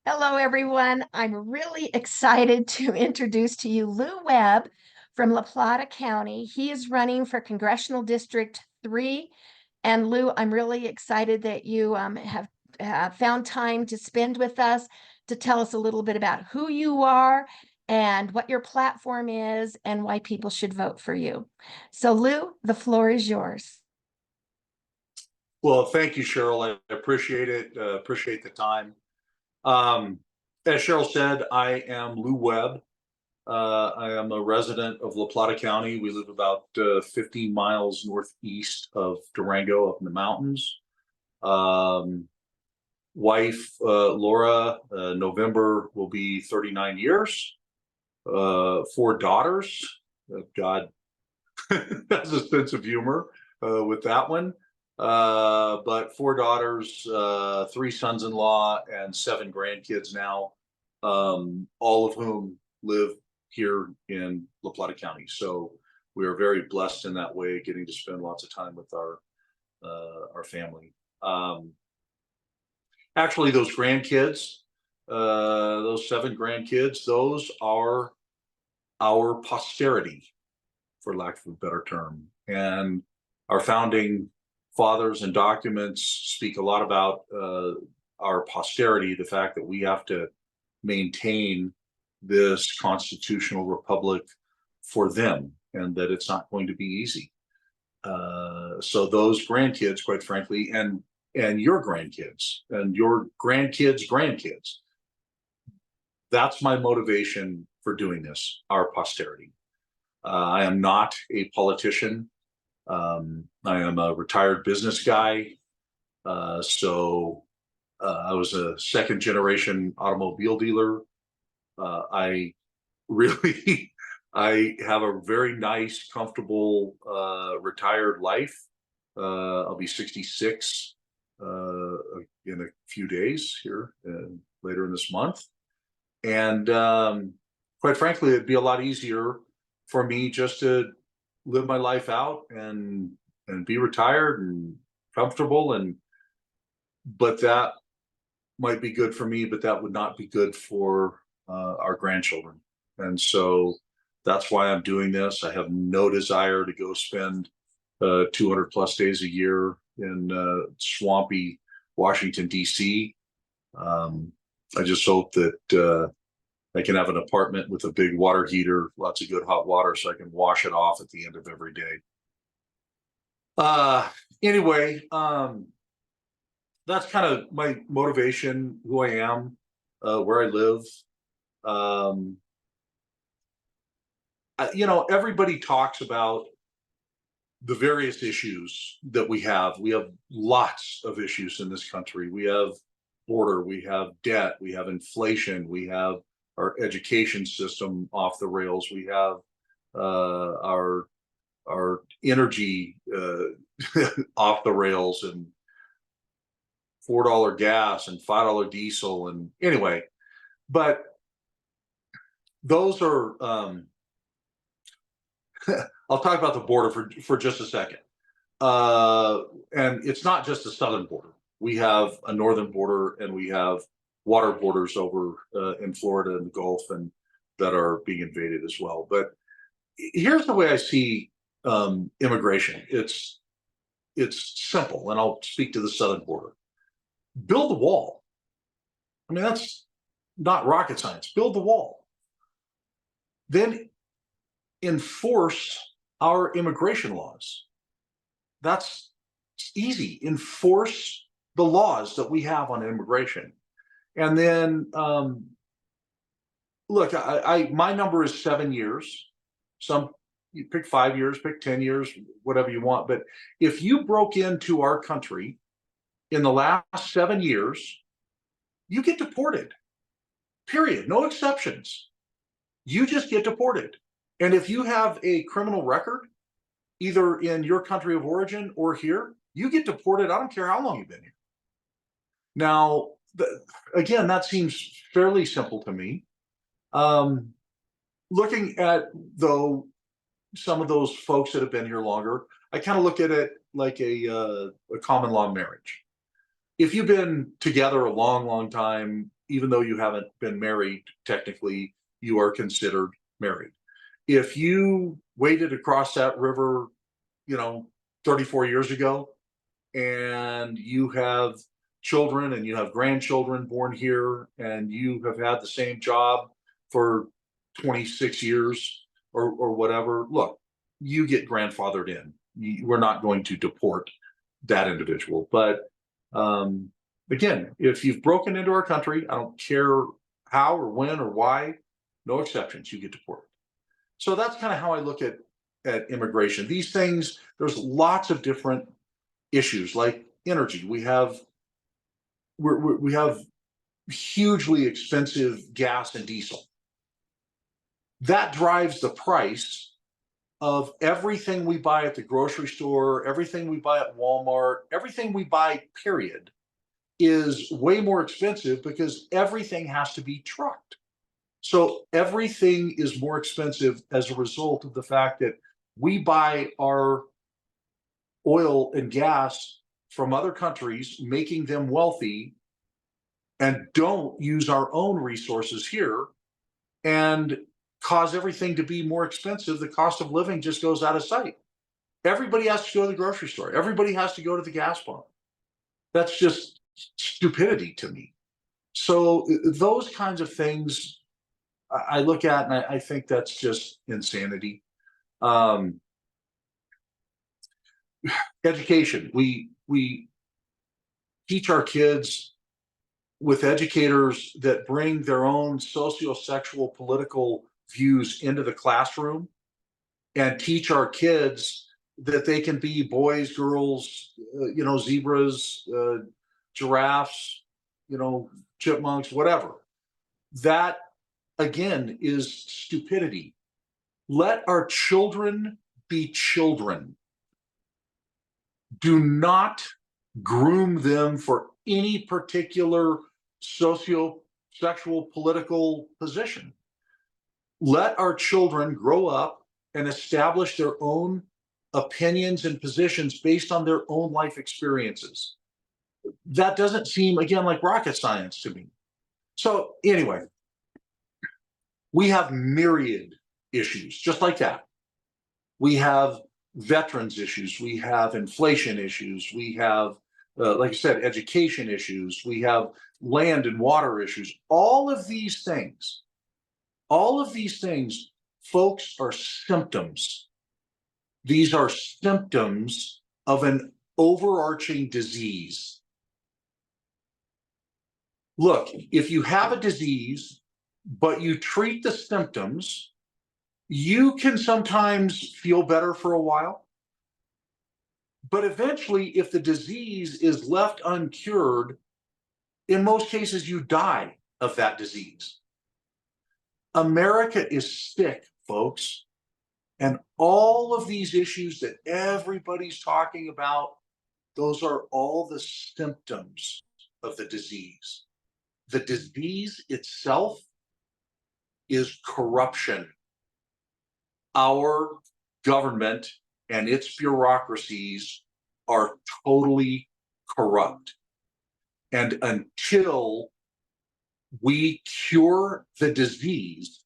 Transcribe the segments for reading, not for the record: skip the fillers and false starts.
Hello, everyone. I'm really excited to introduce to you Lew Webb from La Plata County. He is running for Congressional District 3. And Lew, I'm really excited that you have found time to spend with us to tell us a little bit about who you are and what your platform is and why people should vote for you. So, Lew, the floor is yours. Well, thank you, Cheryl. I appreciate it. Appreciate the time. Um, as Cheryl said, I am Lew Webb. I am a resident of La Plata County. We live about 15 miles northeast of Durango, up in the mountains. Um, Wife Laura, November will be 39 years. Four daughters. God has a sense of humor with that one. But four daughters, three sons-in-law, and seven grandkids now, all of whom live here in La Plata County. So we are very blessed in that way, getting to spend lots of time with our family. Actually, those grandkids, those seven grandkids, those are our posterity, for lack of a better term. And our founding fathers and documents speak a lot about our posterity, the fact that we have to maintain this constitutional republic for them, and that it's not going to be easy. So those grandkids, quite frankly, and your grandkids and your grandkids, that's my motivation for doing this, our posterity. I am not a politician. I am a retired business guy. I was a second generation automobile dealer. I really, I have a very nice, comfortable, retired life. I'll be 66 in a few days here, later in this month. And quite frankly, it'd be a lot easier for me just to live my life out and be retired and comfortable. And but that might be good for me, but that would not be good for our grandchildren. And so that's why I'm doing this. I have no desire to go spend 200 plus days a year in swampy Washington D.C. I just hope that I can have an apartment with a big water heater, lots of good hot water, so I can wash it off at the end of every day. Uh, anyway, that's kind of my motivation, who I am, where I live. Um, Everybody talks about the various issues that we have. We have lots of issues in this country. We have border, we have debt, we have inflation, we have our education system off the rails, we have our energy off the rails, and $4 gas and $5 diesel, and anyway, but those are I'll talk about the border for just a second. And it's not just the southern border. We have a northern border, and we have water borders over in Florida and the Gulf, and that are being invaded as well. But here's the way I see immigration. It's simple, and I'll speak to the southern border. Build the wall. I mean, that's not rocket science. Build the wall. Then enforce our immigration laws. That's easy. Enforce the laws that we have on immigration. And then, look, my number is 7 years. Some, you pick 5 years, pick 10 years, whatever you want. But if you broke into our country in the last 7 years, you get deported. Period. No exceptions. You just get deported. And if you have a criminal record, either in your country of origin or here, you get deported. I don't care how long you've been here. Now, again, that seems fairly simple to me. Looking at, though, some of those folks that have been here longer, I kind of look at it like a common law marriage. If you've been together a long, long time even though you haven't been married, technically, you are considered married. If you waded across that river, 34 years ago, and you have children and you have grandchildren born here, and you have had the same job for 26 years or whatever, look, you get grandfathered in. We're not going to deport that individual. But again, if you've broken into our country, I don't care how or when or why, no exceptions, you get deported. So that's kind of how I look at immigration. These things, there's lots of different issues like energy. We have hugely expensive gas and diesel. That drives the price of everything we buy at the grocery store, everything we buy at Walmart, everything we buy, period, is way more expensive because everything has to be trucked. So everything is more expensive as a result of the fact that we buy our oil and gas from other countries, making them wealthy, and don't use our own resources here and cause everything to be more expensive. The cost of living just goes out of sight. Everybody has to go to the grocery store. Everybody has to go to the gas pump. That's just stupidity to me. So those kinds of things I look at, and I think that's just insanity. Education. We teach our kids with educators that bring their own socio-sexual political views into the classroom, and teach our kids that they can be boys, girls, zebras, giraffes, chipmunks, whatever. That, again, is stupidity. Let our children be children. Do not groom them for any particular socio-sexual political position. Let our children grow up and establish their own opinions and positions based on their own life experiences. That doesn't seem, again, like rocket science to me. So anyway, we have myriad issues just like that. We have veterans issues, we have inflation issues, we have, like I said, education issues, we have land and water issues. All of these things, folks, are symptoms. These are symptoms of an overarching disease. Look, if you have a disease, but you treat the symptoms, you can sometimes feel better for a while. But eventually, if the disease is left uncured, in most cases, you die of that disease. America is sick, folks. And all of these issues that everybody's talking about, those are all the symptoms of the disease. The disease itself is corruption. Our government and its bureaucracies are totally corrupt. And until we cure the disease,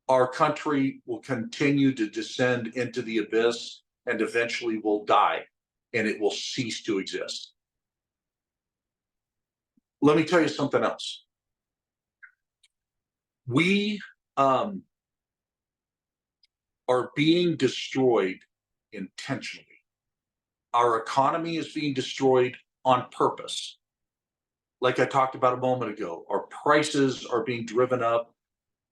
our country will continue to descend into the abyss and eventually will die, and it will cease to exist. Let me tell you something else. We are being destroyed intentionally. Our economy is being destroyed on purpose. Like I talked about a moment ago, our prices are being driven up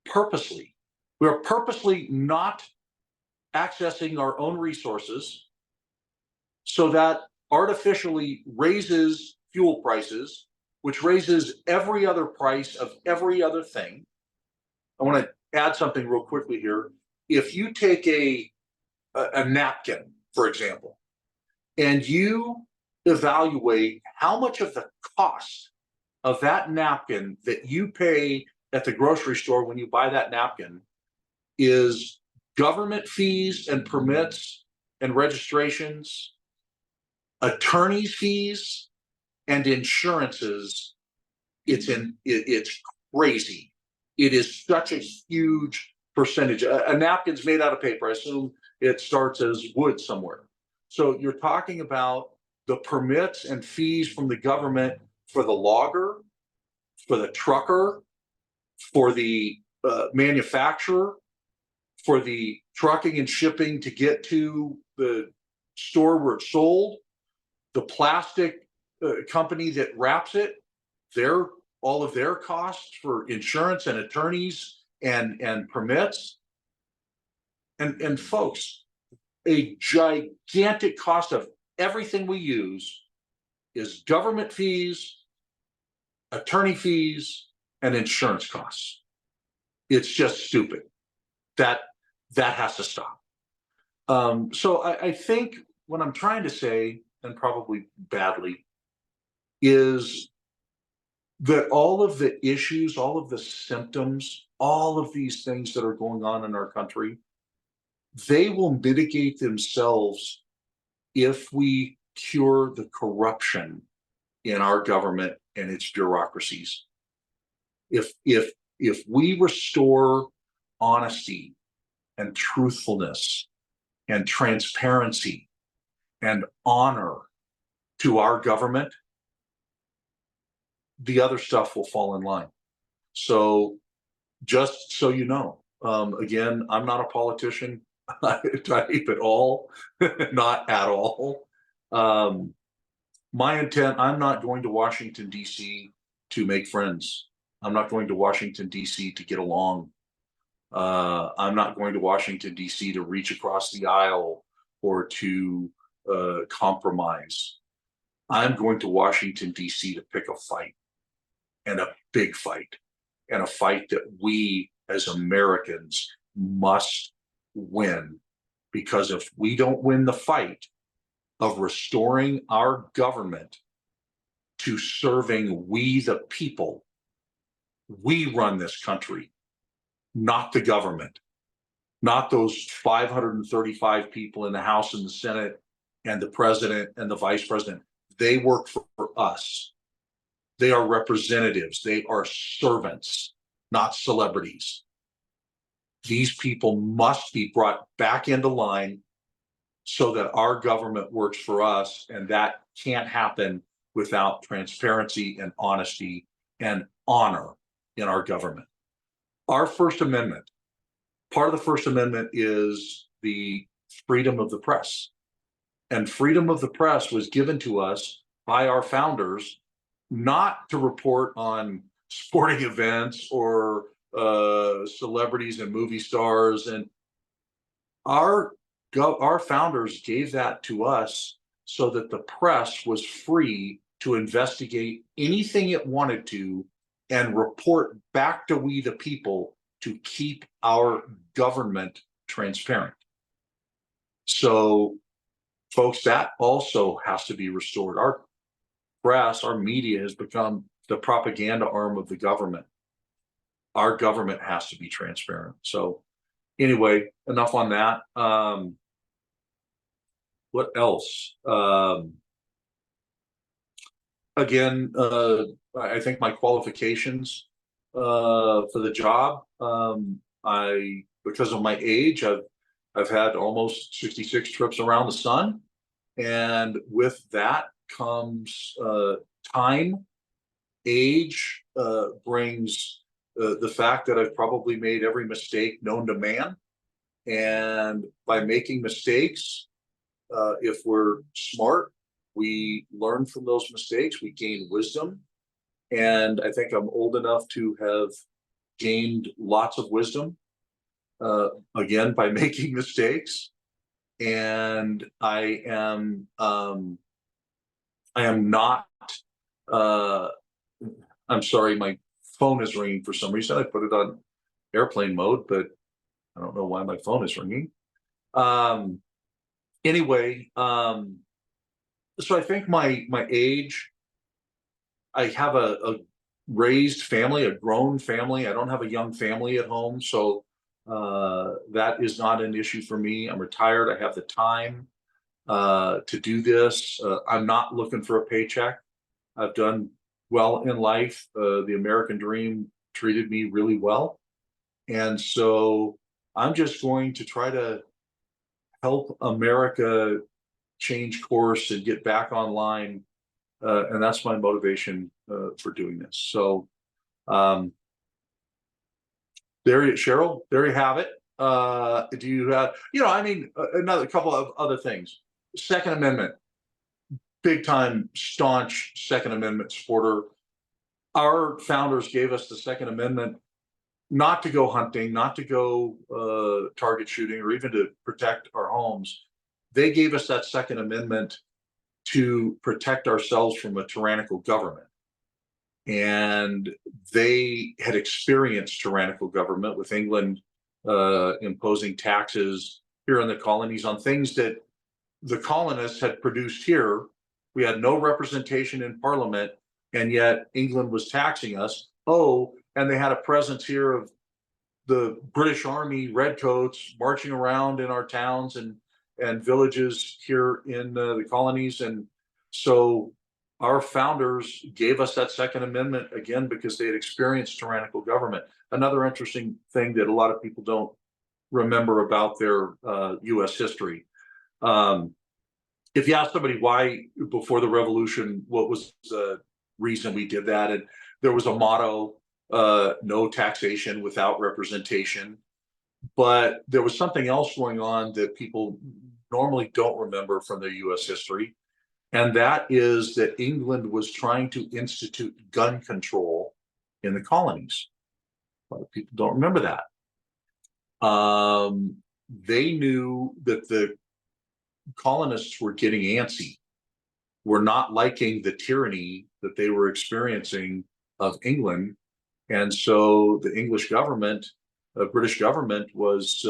purposely. We are purposely not accessing our own resources, so that artificially raises fuel prices, which raises every other price of every other thing. I want to add something real quickly here. If you take a napkin, for example, and you evaluate how much of the cost of that napkin that you pay at the grocery store when you buy that napkin is government fees and permits and registrations, attorney fees, and insurances, it's crazy. It is such a huge percentage. A napkin's made out of paper. I assume it starts as wood somewhere. So you're talking about the permits and fees from the government for the logger, for the trucker, for the manufacturer, for the trucking and shipping to get to the store where it's sold, the plastic company that wraps it, their all of their costs for insurance and attorneys and permits, and folks, a gigantic cost of everything we use is government fees, attorney fees, and insurance costs. It's just stupid. That has to stop. So I think what I'm trying to say, and probably badly, is that all of the issues, all of the symptoms, all of these things that are going on in our country, they will mitigate themselves if we cure the corruption in our government and its bureaucracies. If we restore honesty and truthfulness and transparency and honor to our government, the other stuff will fall in line. So just so you know, again, I'm not a politician type at all, not at all. My intent, I'm not going to Washington, D.C. to make friends. I'm not going to Washington, D.C. to get along. I'm not going to Washington, D.C. to reach across the aisle or to compromise. I'm going to Washington, D.C. to pick a fight, and a big fight, and a fight that we as Americans must win. Because if we don't win the fight of restoring our government to serving we the people, we run this country, not the government, not those 535 people in the House and the Senate and the president and the vice president. They work for us. They are representatives. They are servants, not celebrities. These people must be brought back into line so that our government works for us, and that can't happen without transparency and honesty and honor in our government. Our First Amendment, part of the First Amendment is the freedom of the press. And freedom of the press was given to us by our founders, not to report on sporting events or celebrities and movie stars. And our founders gave that to us so that the press was free to investigate anything it wanted to and report back to we the people to keep our government transparent. So, folks, that also has to be restored. Our press, our media has become the propaganda arm of the government. Our government has to be transparent. So anyway, enough on that. What else? Again, I think my qualifications for the job, because of my age, I've had almost 66 trips around the sun, and with that comes time. Age brings the fact that I've probably made every mistake known to man, and by making mistakes, if we're smart, we learn from those mistakes, we gain wisdom. And I think I'm old enough to have gained lots of wisdom, again, by making mistakes. And I am not, I'm sorry, my phone is ringing for some reason. I put it on airplane mode, but I don't know why my phone is ringing. Anyway, so I think my age, I have a raised family, a grown family. I don't have a young family at home, so that is not an issue for me. I'm retired. I have the time to do this. I'm not looking for a paycheck. I've done well in life. The American dream treated me really well. And so I'm just going to try to help America change course and get back online. And that's my motivation for doing this. So um, Cheryl, there you have it. Do you have, I mean, another couple of other things. Second Amendment, big time, staunch Second Amendment supporter. Our founders gave us the Second Amendment not to go hunting, not to go target shooting, or even to protect our homes. They gave us that Second Amendment to protect ourselves from a tyrannical government. And they had experienced tyrannical government with England imposing taxes here in the colonies on things that the colonists had produced here. We had no representation in Parliament, and yet England was taxing us. Oh, and they had a presence here of the British Army redcoats marching around in our towns and villages here in the colonies. And so our founders gave us that Second Amendment again because they had experienced tyrannical government. Another interesting thing that a lot of people don't remember about their U.S. history. If you ask somebody why before the revolution, what was the reason we did that? And there was a motto, no taxation without representation. But there was something else going on that people normally don't remember from their US history. And that is that England was trying to institute gun control in the colonies. A lot of people don't remember that. They knew that the colonists were getting antsy, were not liking the tyranny that they were experiencing of England. And so the English government, the British government, was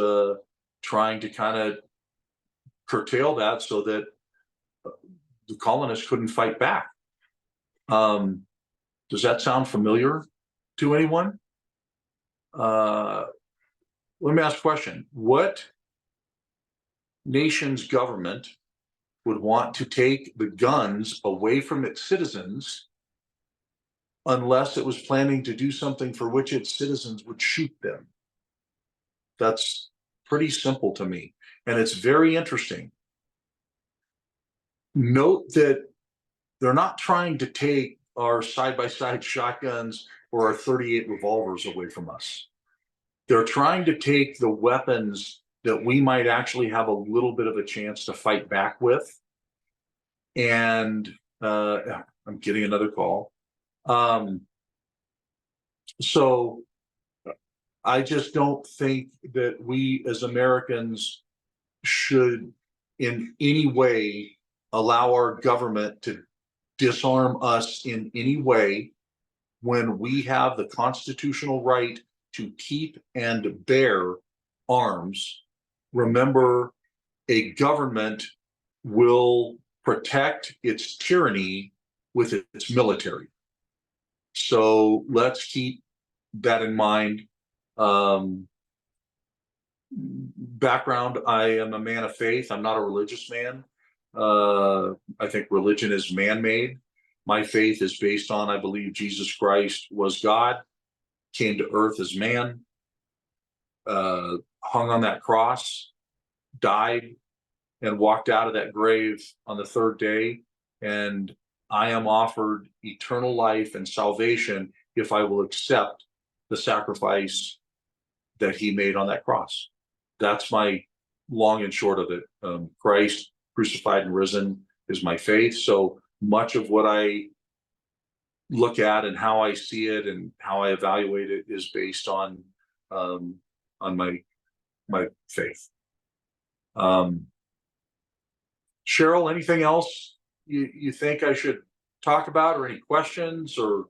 trying to kind of curtail that so that the colonists couldn't fight back. Does that sound familiar to anyone? Let me ask a question. What nation's government would want to take the guns away from its citizens unless it was planning to do something for which its citizens would shoot them? That's pretty simple to me. And it's very interesting. Note that they're not trying to take our side-by-side shotguns or our 38 revolvers away from us. They're trying to take the weapons that we might actually have a little bit of a chance to fight back with. And I'm getting another call. So I just don't think that we as Americans should in any way allow our government to disarm us in any way when we have the constitutional right to keep and bear arms. Remember, a government will protect its tyranny with its military. So let's keep that in mind. Background, I am a man of faith. I'm not a religious man. I think religion is man-made. My faith is based on, I believe Jesus Christ was God, came to earth as man, hung on that cross, died, and walked out of that grave on the third day. And I am offered eternal life and salvation if I will accept the sacrifice that he made on that cross. That's my long and short of it. Christ crucified and risen is my faith. So much of what I look at and how I see it and how I evaluate it is based on my faith. Cheryl, anything else you think I should talk about, or any questions? Or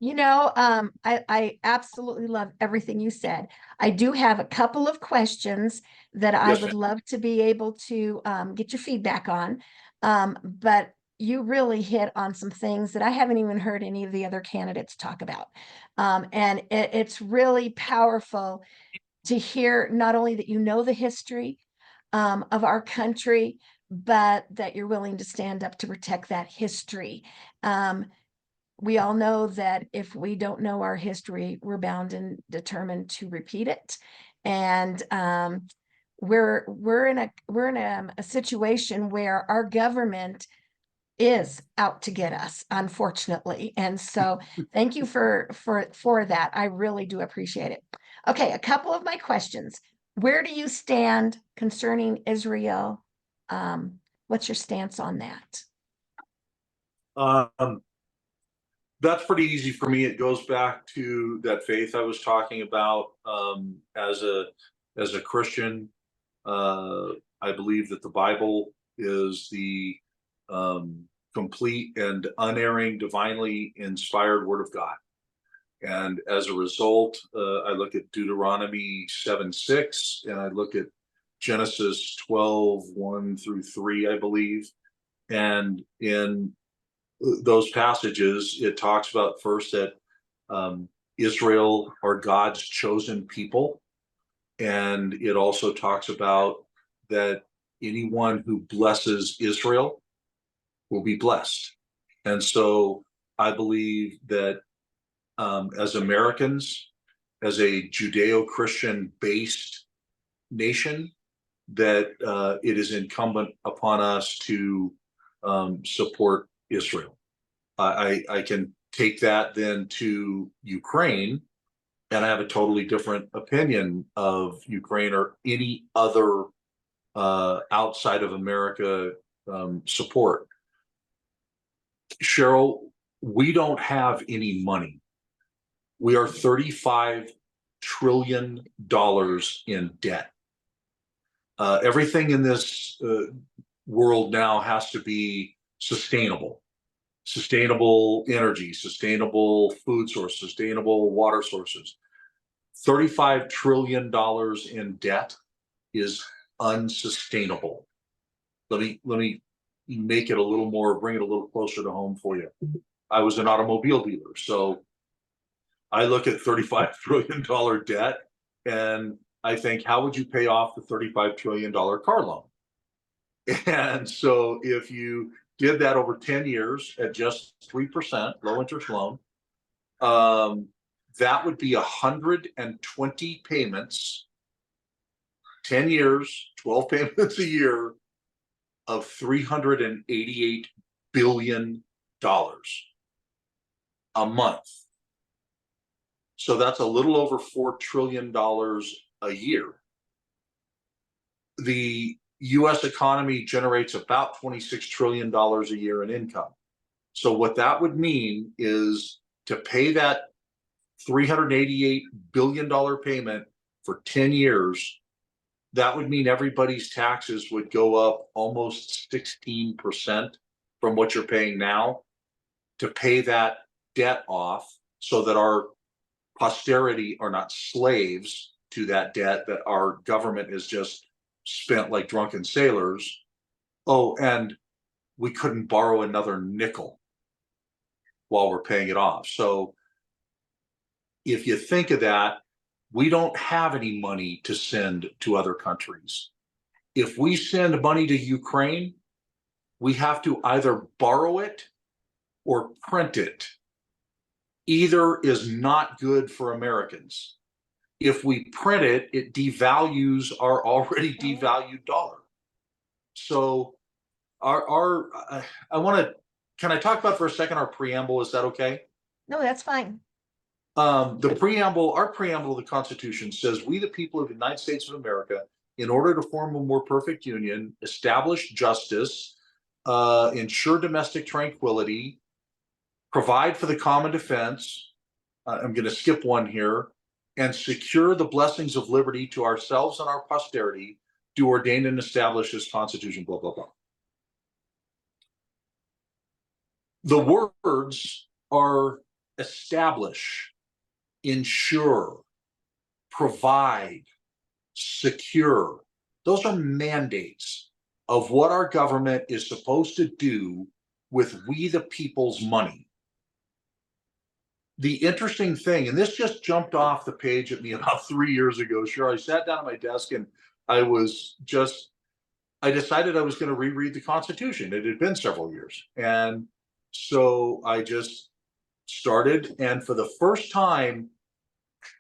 I absolutely love everything you said. I do have a couple of questions that I yes, would ma'am. love to be able to get your feedback on. But you really hit on some things that I haven't even heard any of the other candidates talk about. And it's really powerful to hear not only that you know the history of our country, but that you're willing to stand up to protect that history. we all know that if we don't know our history, we're bound and determined to repeat it. And we're in a situation where our government is out to get us, unfortunately. And so thank you for that. I really do appreciate it. Okay, a couple of my questions. Where do you stand concerning Israel? What's your stance on that? Um, that's pretty easy for me. It goes back to that faith I was talking about. As a Christian, uh, I believe that the Bible is the um, complete and unerring, divinely inspired Word of God. And as a result, I look at Deuteronomy 7:6, and I look at Genesis 12:1 through 3, I believe. And in those passages, it talks about first that Israel are God's chosen people. And it also talks about that anyone who blesses Israel will be blessed. And so I believe that as Americans, as a Judeo-Christian based nation, that it is incumbent upon us to support Israel. I can take that then to Ukraine, and I have a totally different opinion of Ukraine or any other outside of America support. Cheryl, we don't have any money. We are $35 trillion in debt. Everything in this world now has to be sustainable. Sustainable energy, sustainable food source, sustainable water sources. $35 trillion in debt is unsustainable. Let me make it a little more, bring it a little closer to home for you. I was an automobile dealer, so I look at $35 trillion debt and I think, how would you pay off the $35 trillion car loan? And so if you did that over 10 years at just 3%, low interest loan, that would be 120 payments, 10 years, 12 payments a year of $388 billion a month. So that's a little over $4 trillion a year. The US economy generates about $26 trillion a year in income. So what that would mean is to pay that $388 billion payment for 10 years, that would mean everybody's taxes would go up almost 16% from what you're paying now to pay that debt off, so that our posterity are not slaves to that debt that our government has just spent like drunken sailors. Oh, and we couldn't borrow another nickel while we're paying it off. So if you think of that, we don't have any money to send to other countries. If we send money to Ukraine, we have to either borrow it or print it. Either is not good for Americans. If we print it, it devalues our already devalued dollar. So I want to, can I talk about for a second our preamble? Is that okay? No, that's fine. The preamble, our preamble of the Constitution says, we, the people of the United States of America, in order to form a more perfect union, establish justice, ensure domestic tranquility, provide for the common defense. I'm going to skip one here, and secure the blessings of liberty to ourselves and our posterity, do ordain and establish this Constitution, blah, blah, blah. The words are establish, ensure, provide, secure. Those are mandates of what our government is supposed to do with we the people's money. The interesting thing, and this just jumped off the page at me about 3 years ago. Sure, I sat down at my desk and I decided I was going to reread the Constitution. It had been several years. And so I just started, and for the first time,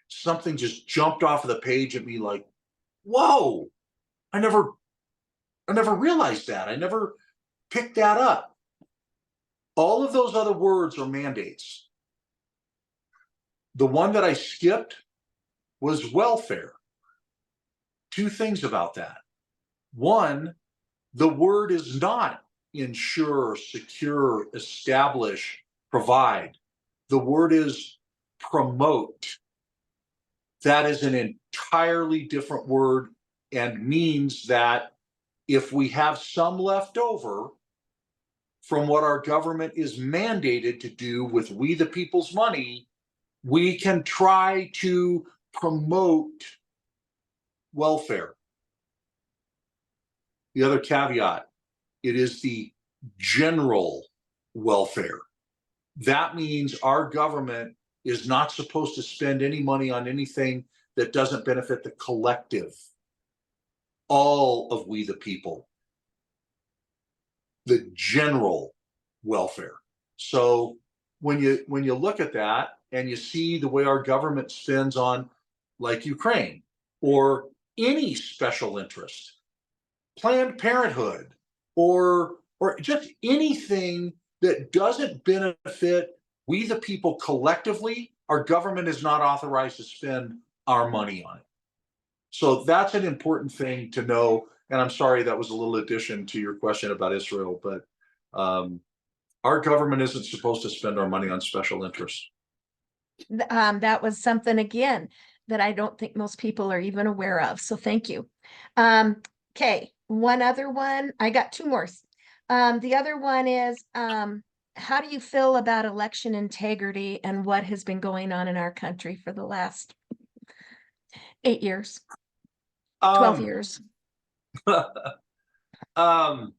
something just jumped off of the page at me like, whoa, I never realized that. I never picked that up. All of those other words are mandates. The one that I skipped was welfare. Two things about that. One, the word is not ensure, secure, establish, provide. The word is promote. That is an entirely different word and means that if we have some left over from what our government is mandated to do with we the people's money, we can try to promote welfare. The other caveat, it is the general welfare. That means our government is not supposed to spend any money on anything that doesn't benefit the collective, all of we the people, the general welfare. So when you look at that and you see the way our government spends on, like, Ukraine or any special interest, Planned Parenthood, or just anything that doesn't benefit we the people collectively, our government is not authorized to spend our money on it. So that's an important thing to know. And I'm sorry that was a little addition to your question about Israel, but our government isn't supposed to spend our money on special interests. That was something, again, that I don't think most people are even aware of. So thank you. Okay, one other one. I got two more. The other one is, how do you feel about election integrity and what has been going on in our country for the last 8 years, 12 years? um,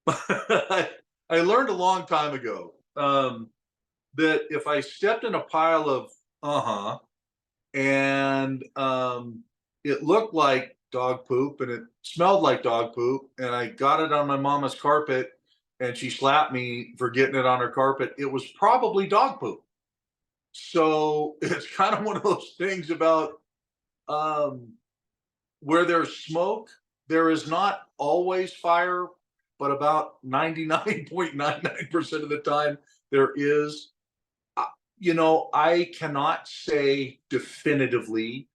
I learned a long time ago that if I stepped in a pile of and it looked like dog poop and it smelled like dog poop, and I got it on my mama's carpet and she slapped me for getting it on her carpet, it was probably dog poop. So it's kind of one of those things about where there's smoke, there is not always fire, but about 99.99% of the time there is. I cannot say definitively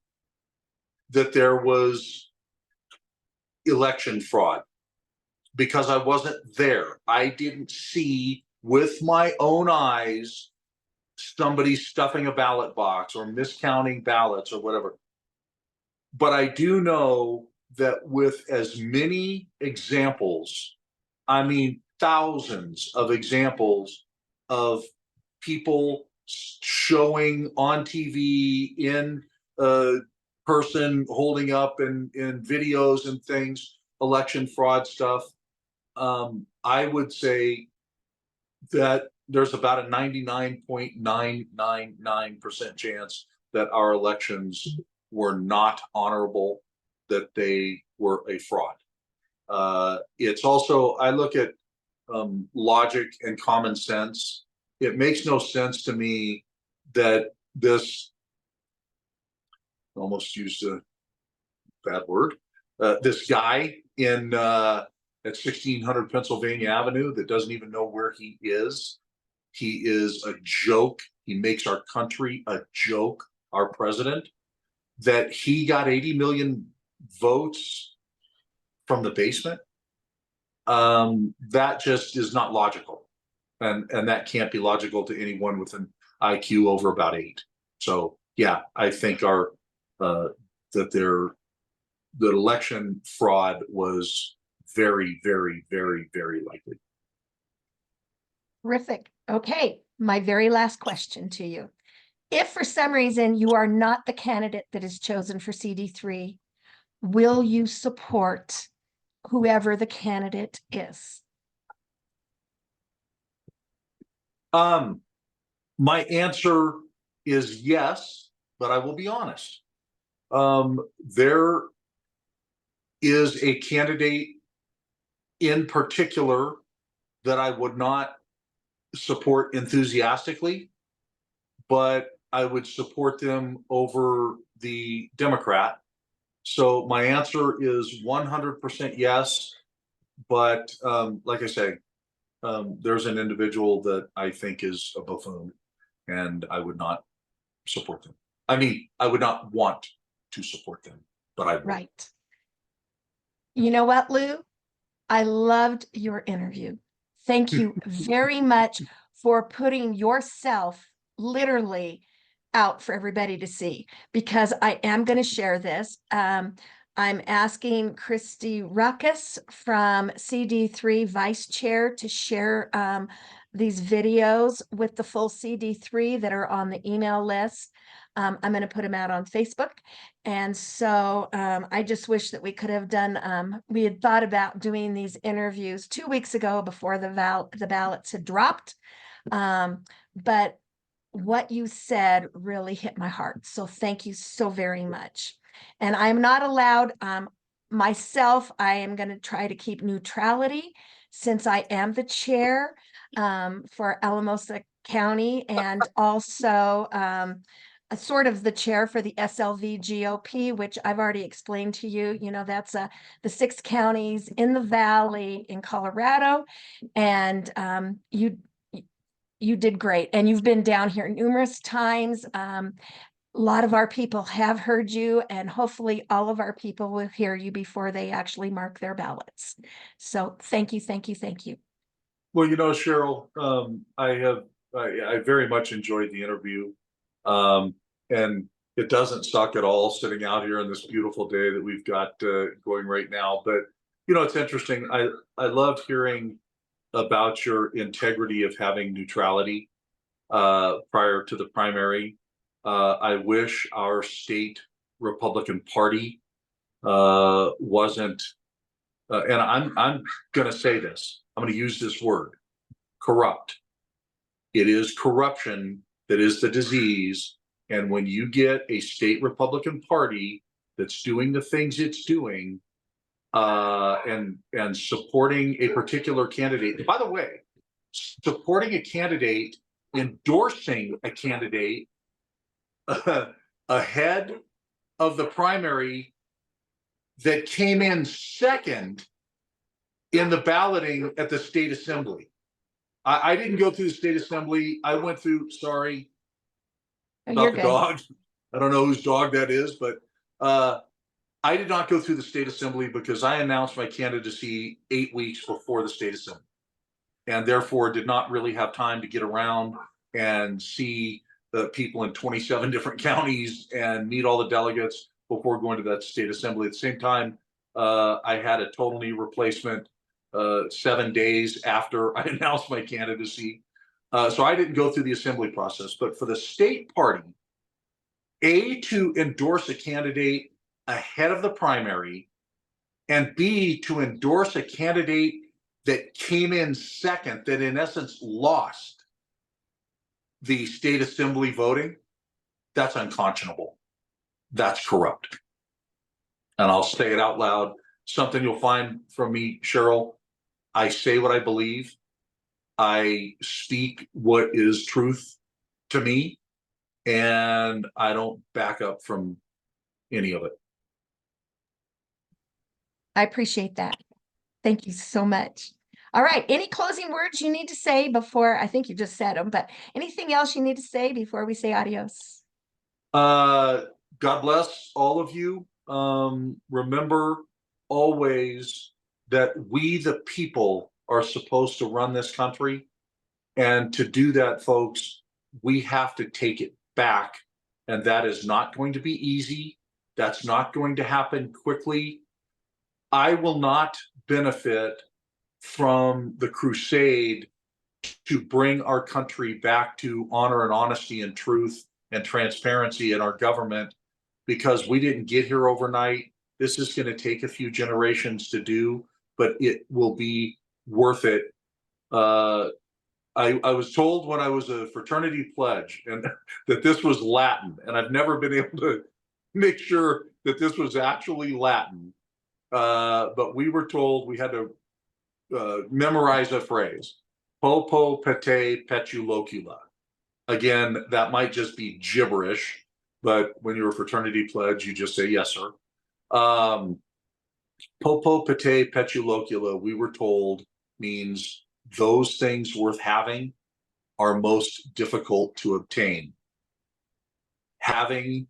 that there was election fraud because I wasn't there. I didn't see with my own eyes somebody stuffing a ballot box or miscounting ballots or whatever. But I do know that with as many examples, I mean, thousands of examples of people showing on TV, in person, holding up in videos and things, election fraud stuff. I would say that there's about a 99.999% chance that our elections were not honorable, that they were a fraud. It's also, I look at logic and common sense. It makes no sense to me that this, almost used a bad word, this guy in at 1600 Pennsylvania Avenue that doesn't even know where he is. He is a joke. He makes our country a joke, our president, that he got 80 million votes from the basement. That just is not logical. And that can't be logical to anyone with an IQ over about 8. So yeah, I think that election fraud was very, very, very, very likely. Terrific. Okay, my very last question to you. If for some reason you are not the candidate that is chosen for CD3, will you support whoever the candidate is? My answer is yes, but I will be honest. There is a candidate in particular that I would not support enthusiastically, but I would support them over the Democrat. So my answer is 100% yes. But like I say, there's an individual that I think is a buffoon, and I would not support them. I mean, I would not want to support them, but I would. Right. You know what, Lou? I loved your interview. Thank you very much for putting yourself literally out for everybody to see, because I am going to share this. I'm asking Christy Ruckus from CD3 Vice Chair to share these videos with the full CD3 that are on the email list. I'm going to put them out on Facebook. And so I just wish that we could have done, we had thought about doing these interviews 2 weeks ago before the ballots had dropped. But what you said really hit my heart. So thank you so very much. And I'm not allowed, myself, I am going to try to keep neutrality since I am the chair for Alamosa County, and also sort of the chair for the SLV GOP, which I've already explained to you. You know, that's the 6 counties in the valley in Colorado. And you did great. And you've been down here numerous times. A lot of our people have heard you, and hopefully all of our people will hear you before they actually mark their ballots. So thank you, thank you, thank you. Well, Cheryl, I very much enjoyed the interview. And it doesn't suck at all sitting out here on this beautiful day that we've got going right now. But, it's interesting. I loved hearing about your integrity of having neutrality prior to the primary. I wish our state Republican Party wasn't, and I'm going to say this. I'm going to use this word, corrupt. It is corruption that is the disease. And when you get a state Republican Party that's doing the things it's doing, and supporting a particular candidate. By the way, supporting a candidate, endorsing a candidate ahead of the primary that came in second in the balloting at the state assembly. I didn't go through the state assembly. I went through, sorry about the dog. I don't know whose dog that is, but I did not go through the state assembly because I announced my candidacy 8 weeks before the state assembly, and therefore did not really have time to get around and see the people in 27 different counties and meet all the delegates before going to that state assembly. At the same time, I had a total knee replacement 7 days after I announced my candidacy. So I didn't go through the assembly process, but for the state party, to endorse a candidate ahead of the primary, and B, to endorse a candidate that came in second, that in essence lost the state assembly voting, that's unconscionable. That's corrupt. And I'll say it out loud. Something you'll find from me, Cheryl, I say what I believe. I speak what is truth to me, and I don't back up from any of it. I appreciate that. Thank you so much. All right. Any closing words you need to say before? I think you just said them, but anything else you need to say before we say adios? God bless all of you. Remember always that we, the people, are supposed to run this country. And to do that, folks, we have to take it back. And that is not going to be easy. That's not going to happen quickly. I will not benefit from the crusade to bring our country back to honor and honesty and truth and transparency in our government, because we didn't get here overnight. This is going to take a few generations to do, but it will be worth it. I was told when I was a fraternity pledge and that this was Latin, and I've never been able to make sure that this was actually Latin. But we were told we had to memorize a phrase. Popo Pete Petulocula. Again, that might just be gibberish, but when you're a fraternity pledge, you just say yes, sir. Popo Pete Petulocula, we were told, means those things worth having are most difficult to obtain. Having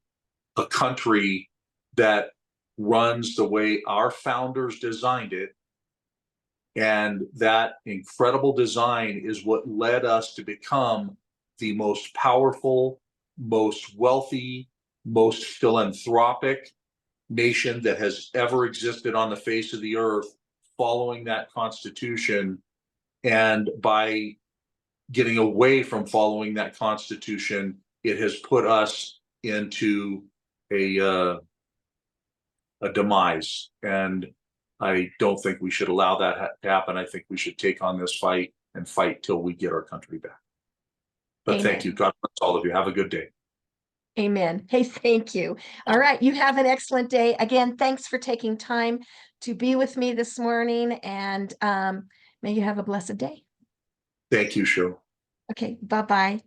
a country that runs the way our founders designed it, and that incredible design is what led us to become the most powerful, most wealthy, most philanthropic nation that has ever existed on the face of the earth, following that Constitution. And by getting away from following that Constitution, it has put us into a demise. And I don't think we should allow that to happen. I think we should take on this fight and fight till we get our country back. But thank you. Amen. God bless all of you. Have a good day. Amen. Hey, thank you. All right. You have an excellent day. Again, thanks for taking time to be with me this morning, and may you have a blessed day. Thank you, Cheryl. Okay. Bye-bye.